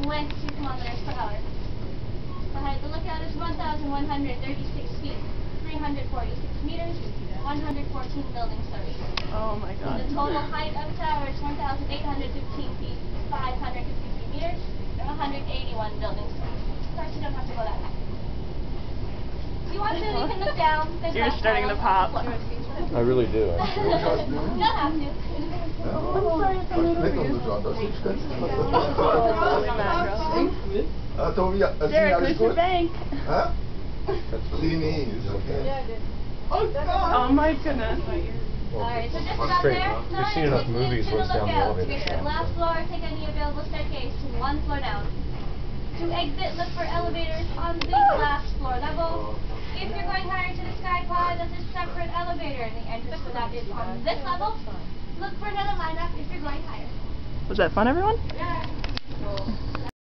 22 kilometers per hour. The height of the lookout is 1,136 feet, 346 meters, 114 building stories. Oh my god. The total height of the tower is 1,815 feet, 550 meters, 181 building stories. Of course, you don't have to go that high. If you want to, you can look down. You're starting to pop. I really do. You don't have to. Derek, Mr. Bank. Huh? Leanese, okay. Oh my goodness. Alright, so just about Straight, there. huh? You've seen enough movies where it's down the elevator. Last floor, take any available staircase to one floor down. To exit, look for elevators on the last floor level. If you're going higher to the sky pod, that's a separate elevator, and the entrance for that is on this level. Look for another lineup if you're going higher. Was that fun, everyone? Yeah.